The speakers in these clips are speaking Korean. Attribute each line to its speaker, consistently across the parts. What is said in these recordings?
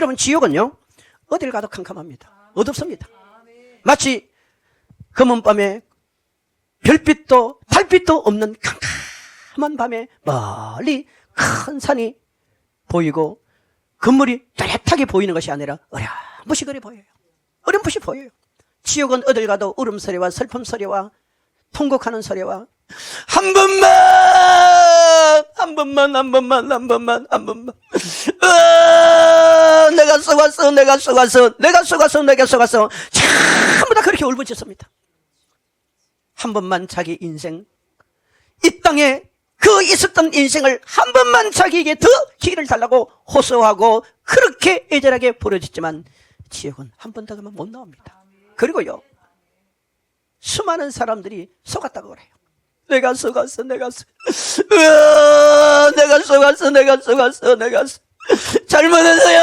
Speaker 1: 여러분, 지옥은요 어딜 가도 캄캄합니다. 어둡습니다. 마치 검은 밤에 별빛도 달빛도 없는 캄캄한 밤에 멀리 큰 산이 보이고 건물이 뚜렷하게 보이는 것이 아니라 어렴풋이 그래 보여요. 어렴풋이 보여요. 지옥은 어딜 가도 울음소리와 슬픔 소리와 통곡하는 소리와 한 번만 내가 속았어 전부 다 그렇게 울부짖습니다. 한 번만 자기 인생, 이 땅에 그 있었던 인생을 한 번만 자기에게 더 기회를 달라고 호소하고 그렇게 애절하게 부르짖지만 지옥은 한 번 더 가면 못 나옵니다. 그리고요 수많은 사람들이 속았다고 그래요. 내가 속았어. 잘못했어요.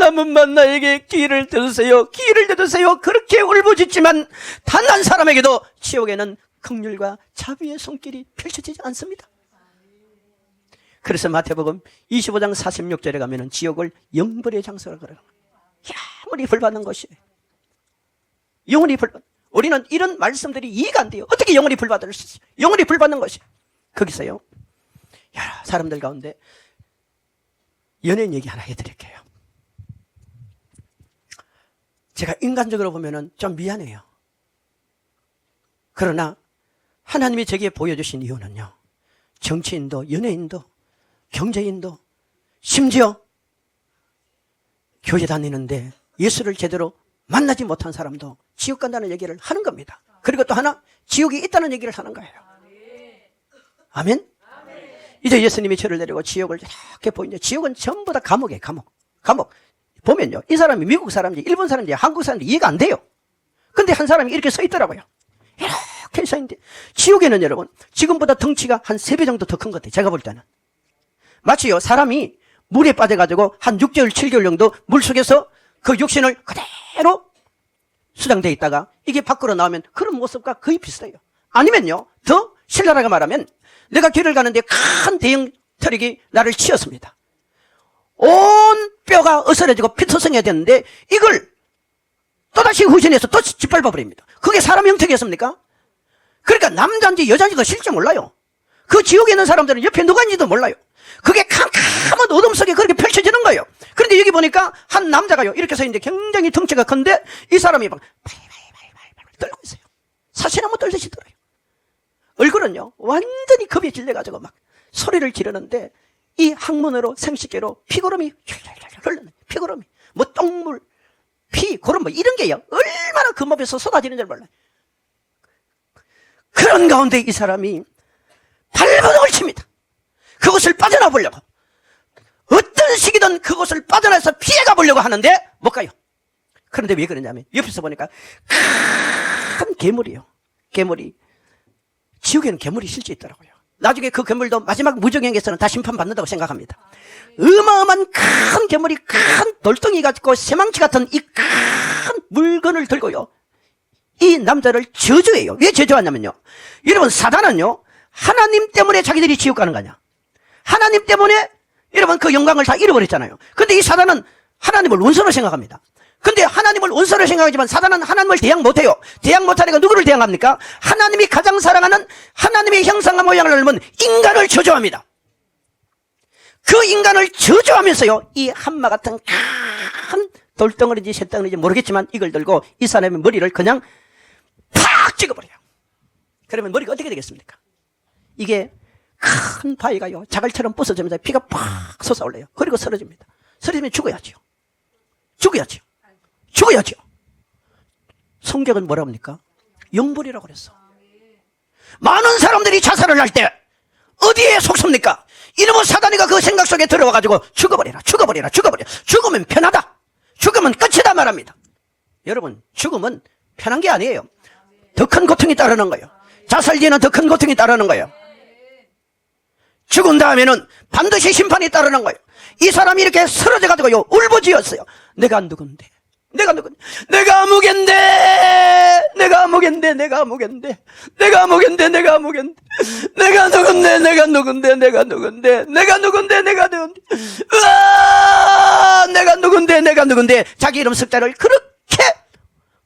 Speaker 1: 한 번만 나에게 기회를 주세요. 그렇게 울부짖지만 단 한 사람에게도 지옥에는 긍휼과 자비의 손길이 펼쳐지지 않습니다. 그래서 마태복음 25장 46절에 가면은 지옥을 영벌의 장소라 그래요. 영원히 벌받는 것이에요. 영원히 벌받는. 우리는 이런 말씀들이 이해가 안 돼요. 어떻게 영원히 벌받을 수 있어요? 영원히 벌받는 것이. 거기서요 여러 사람들 가운데 연예인 얘기 하나 해드릴게요. 제가 인간적으로 보면은 좀 미안해요. 그러나 하나님이 제게 보여주신 이유는요, 정치인도 연예인도 경제인도 심지어 교회 다니는데 예수를 제대로 만나지 못한 사람도 지옥 간다는 얘기를 하는 겁니다. 그리고 또 하나, 지옥이 있다는 얘기를 하는 거예요. 아멘? 이제 예수님이 저를 데리고 지옥을 이렇게 보이는데, 지옥은 전부 다 감옥이에요. 감옥. 보면요, 이 사람이 미국 사람인지 일본 사람인지 한국 사람인지 이해가 안 돼요. 근데 한 사람이 이렇게 서 있더라고요. 이렇게 서 있는데, 지옥에는 여러분 지금보다 덩치가 한 3배 정도 더 큰 것 같아요. 제가 볼 때는. 마치요 사람이 물에 빠져가지고 한 6개월 7개월 정도 물속에서 그 육신을 그대로 수장되어 있다가 이게 밖으로 나오면 그런 모습과 거의 비슷해요. 아니면요 더 신랄하게 말하면, 내가 길을 가는데 큰 대형 트럭이 나를 치었습니다. 온 뼈가 어스러지고 피투성해야 되는데 이걸 또다시 후진해서 또 짓밟아 버립니다. 그게 사람 형태겠습니까? 그러니까 남자인지 여자인지도 실제 몰라요. 그 지옥에 있는 사람들은 옆에 누가 있는지도 몰라요. 그게 캄캄한 어둠 속에 그렇게 펼쳐지는 거예요. 그런데 여기 보니까 한 남자가요 이렇게 서 있는데 굉장히 덩치가 큰데 이 사람이 막 발발발 떨고 있어요. 사시나무 떨듯이 떨어요. 얼굴은요 완전히 겁에 질려가지고 막 소리를 지르는데 이 항문으로 생식기로 피고름이 흘러요. 피고름이 뭐 똥물 피 고름 뭐 이런 게요 얼마나 그 몸에서 쏟아지는 줄 몰라요. 그런 가운데 이 사람이 발버둥을 칩니다. 그곳을 빠져나 보려고, 어떤 식이든 그곳을 빠져나서 피해가 보려고 하는데 못 가요. 그런데 왜 그러냐면 옆에서 보니까 큰 괴물이요. 괴물이, 지옥에는 괴물이 실제 있더라고요. 나중에 그 괴물도 마지막 무정행에서는 다 심판받는다고 생각합니다. 어마어마한 큰 괴물이 큰 돌덩이 같고 새망치 같은 이 큰 물건을 들고요 이 남자를 저주해요. 왜 저주하냐면요, 여러분 사단은요 하나님 때문에 자기들이 지옥 가는 거냐, 하나님 때문에 여러분 그 영광을 다 잃어버렸잖아요. 근데 이 사단은 하나님을 원수로 생각합니다. 근데 하나님을 원수로 생각하지만 사단은 하나님을 대항 못해요. 대항 못하니까 누구를 대항합니까? 하나님이 가장 사랑하는 하나님의 형상과 모양을 닮은 인간을 저주합니다. 그 인간을 저주하면서요 이 한마 같은 큰 돌덩어리인지 쇳덩어리인지 모르겠지만 이걸 들고 이 사람의 머리를 그냥 팍 찍어버려요. 그러면 머리가 어떻게 되겠습니까? 이게 큰 바위가요 자갈처럼 부서지면서 피가 팍 솟아올라요. 그리고 쓰러집니다. 쓰러지면 죽어야죠. 성경은 뭐라 합니까? 영벌이라고 그랬어. 많은 사람들이 자살을 할 때 어디에 속습니까? 이놈의 사단이가 그 생각 속에 들어와가지고 죽어버려라. 죽으면 편하다. 죽으면 끝이다 말합니다. 여러분, 죽음은 편한 게 아니에요. 더 큰 고통이 따르는 거예요. 자살 뒤에는 더 큰 고통이 따르는 거예요. 죽은 다음에는 반드시 심판이 따르는 거예요. 이 사람이 이렇게 쓰러져가지고요 울부짖었어요. 내가 누군데 내가 누군데? 내가 아무겐데, 내가 아무겐데, 내가 아무겐데, 내가 아무겐데, 내가 아무겐데, 내가 누군데, 내가 누군데, 내가 누군데, 내가 누군데, 내가 누군데, 으아, 내가 누군데, 내가 누군데, 자기 이름 숫자를 그렇게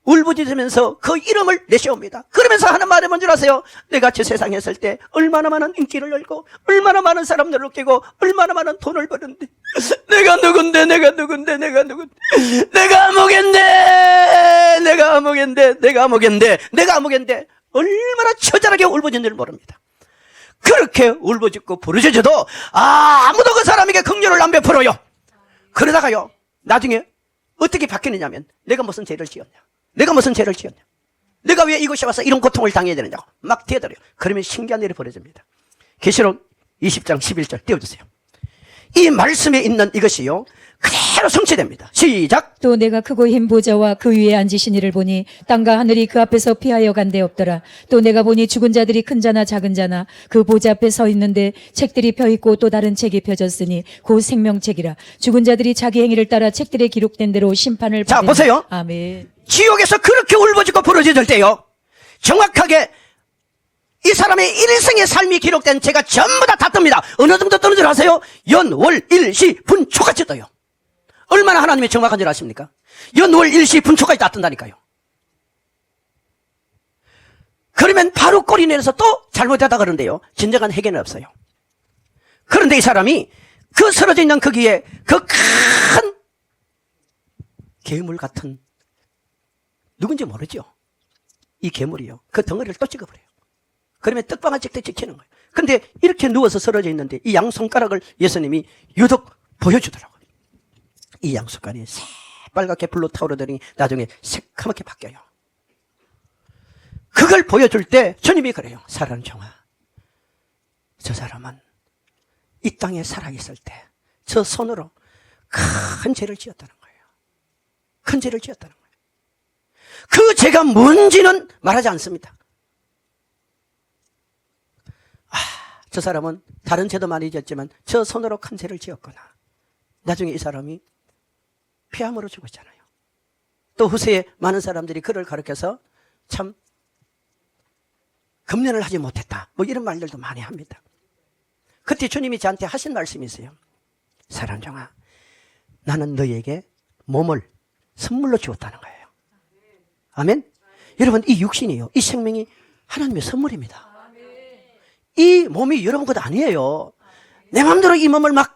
Speaker 1: 울부짖으면서 그 이름을 내세웁니다. 그러면서 하는 말이 뭔지 아세요? 내가 저 세상에 있을 때 얼마나 많은 인기를 얻고 얼마나 많은 사람들을 웃기고 얼마나 많은 돈을 버는데 내가 누군데, 내가 누군데, 내가 누군데, 내가 아무겐데, 내가 아무겐데, 내가 아무겐데, 내가 아무겐데, 얼마나 처절하게 울부짖는지를 모릅니다. 그렇게 울부짖고 부르짖어도 아무도 그 사람에게 긍휼을 안 베풀어요. 그러다가요 나중에 어떻게 바뀌느냐면 내가 무슨 죄를 지었냐, 내가 무슨 죄를 지었냐, 내가 왜 이곳에 와서 이런 고통을 당해야 되느냐고 막 대들어요. 그러면 신기한 일이 벌어집니다. 계시록 20장 11절 띄워주세요. 이 말씀에 있는 이것이요 그대로 성취됩니다. 시작.
Speaker 2: 또 내가 크고 흰 보좌와 그 위에 앉으신 이를 보니 땅과 하늘이 그 앞에서 피하여 간데 없더라. 또 내가 보니 죽은 자들이 큰 자나 작은 자나 그 보좌 앞에 서 있는데 책들이 펴 있고 또 다른 책이 펴졌으니 그 생명책이라. 죽은 자들이 자기 행위를 따라 책들에 기록된 대로 심판을
Speaker 1: 자,
Speaker 2: 받으니.
Speaker 1: 보세요.
Speaker 2: 아멘.
Speaker 1: 지옥에서 그렇게 울부짖고 부르짖을 때요 정확하게 이 사람의 일생의 삶이 기록된 죄가 전부 다 뜹니다. 어느 정도 뜨는 줄 아세요? 연, 월, 일, 시, 분, 초까지 떠요. 얼마나 하나님이 정확한 줄 아십니까? 연, 월, 일, 시, 분, 초까지 다 뜬다니까요. 그러면 바로 꼬리 내려서 또 잘못했다 그러는데요 진정한 해결은 없어요. 그런데 이 사람이 그 쓰러져 있는 거기에 그 큰 괴물 같은, 누군지 모르죠. 이 괴물이요 그 덩어리를 또 찍어버려요. 그러면 떡방아 찍듯 찍히는 거예요. 근데 이렇게 누워서 쓰러져 있는데 이 양손가락을 예수님이 유독 보여주더라고요. 이 양손가락이 새빨갛게 불로 타오르더니 나중에 새카맣게 바뀌어요. 그걸 보여줄 때 주님이 그래요. 사랑하는 종아, 저 사람은 이 땅에 살아있을 때 저 손으로 큰 죄를 지었다는 거예요. 큰 죄를 지었다는 거예요. 그 죄가 뭔지는 말하지 않습니다. 저 사람은 다른 죄도 많이 지었지만 저 손으로 큰 죄를 지었거나 나중에 이 사람이 폐암으로 죽었잖아요. 또 후세에 많은 사람들이 그를 가르쳐서 참 금년을 하지 못했다 뭐 이런 말들도 많이 합니다. 그때 주님이 저한테 하신 말씀이 있어요. 사랑하는 종아, 나는 너에게 몸을 선물로 주었다는 거예요. 아멘. 여러분 이 육신이요 이 생명이 하나님의 선물입니다. 이 몸이 여러분 것 아니에요. 내 마음대로 이 몸을 막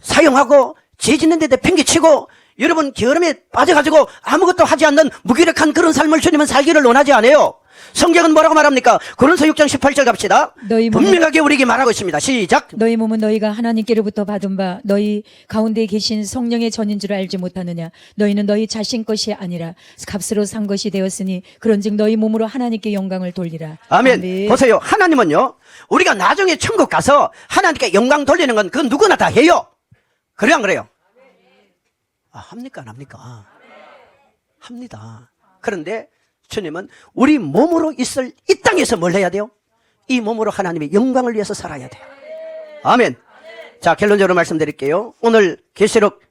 Speaker 1: 사용하고 죄 짓는 데다 팽개치고 여러분 게으름에 빠져가지고 아무것도 하지 않는 무기력한 그런 삶을 주님은 살기를 원하지 않아요. 성경은 뭐라고 말합니까? 고린도서 6장 18절 갑시다. 분명하게 우리에게 말하고 있습니다. 시작.
Speaker 2: 너희 몸은 너희가 하나님께로부터 받은 바 너희 가운데 계신 성령의 전인 줄 알지 못하느냐. 너희는 너희 자신 것이 아니라 값으로 산 것이 되었으니 그런즉 너희 몸으로 하나님께 영광을 돌리라.
Speaker 1: 아멘.
Speaker 2: 아멘.
Speaker 1: 보세요. 하나님은요 우리가 나중에 천국 가서 하나님께 영광 돌리는 건 그건 누구나 다 해요. 그래요 안 그래요? 합니까 안 합니까? 합니다. 그런데 주님은 우리 몸으로 있을 이 땅에서 뭘 해야 돼요? 이 몸으로 하나님의 영광을 위해서 살아야 돼요. 아멘. 자, 결론적으로 말씀드릴게요. 오늘 계시록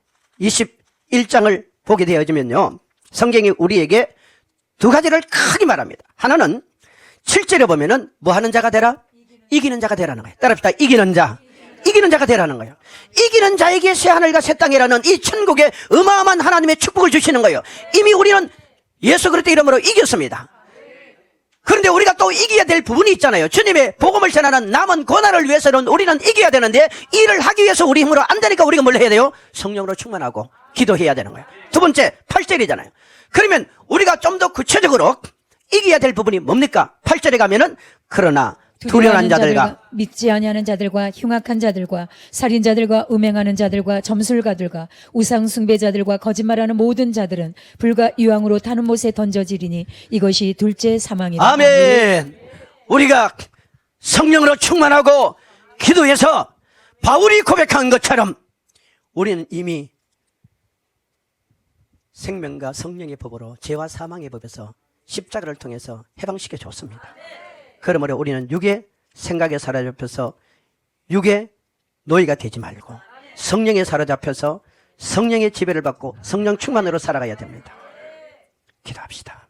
Speaker 1: 21장을 보게 되어지면요 성경이 우리에게 두 가지를 크게 말합니다. 하나는 7절에 보면은 뭐 하는 자가 되라? 이기는 자가 되라는 거예요. 따라합시다. 이기는 자. 이기는 자가 되라는 거예요. 이기는 자에게 새 하늘과 새 땅이라는 이 천국에 어마어마한 하나님의 축복을 주시는 거예요. 이미 우리는 예수 그리스도 이름으로 이겼습니다. 그런데 우리가 또 이겨야 될 부분이 있잖아요. 주님의 복음을 전하는 남은 고난을 위해서는 우리는 이겨야 되는데 일을 하기 위해서 우리 힘으로 안 되니까 우리가 뭘 해야 돼요? 성령으로 충만하고 기도해야 되는 거예요. 두 번째 8절이잖아요. 그러면 우리가 좀 더 구체적으로 이겨야 될 부분이 뭡니까? 8절에 가면은 그러나 두려운 자들과
Speaker 2: 믿지 아니하는 자들과 흉악한 자들과 살인자들과 음행하는 자들과 점술가들과 우상 숭배자들과 거짓말하는 모든 자들은 불과 유황으로 타는 못에 던져지리니 이것이 둘째 사망이다.
Speaker 1: 아멘. 우리가 성령으로 충만하고 기도해서 바울이 고백한 것처럼 우리는 이미 생명과 성령의 법으로 죄와 사망의 법에서 십자가를 통해서 해방시켜 줬습니다. 그러므로 우리는 육의 생각에 사로잡혀서 육의 노예가 되지 말고 성령에 사로잡혀서 성령의 지배를 받고 성령 충만으로 살아가야 됩니다. 기도합시다.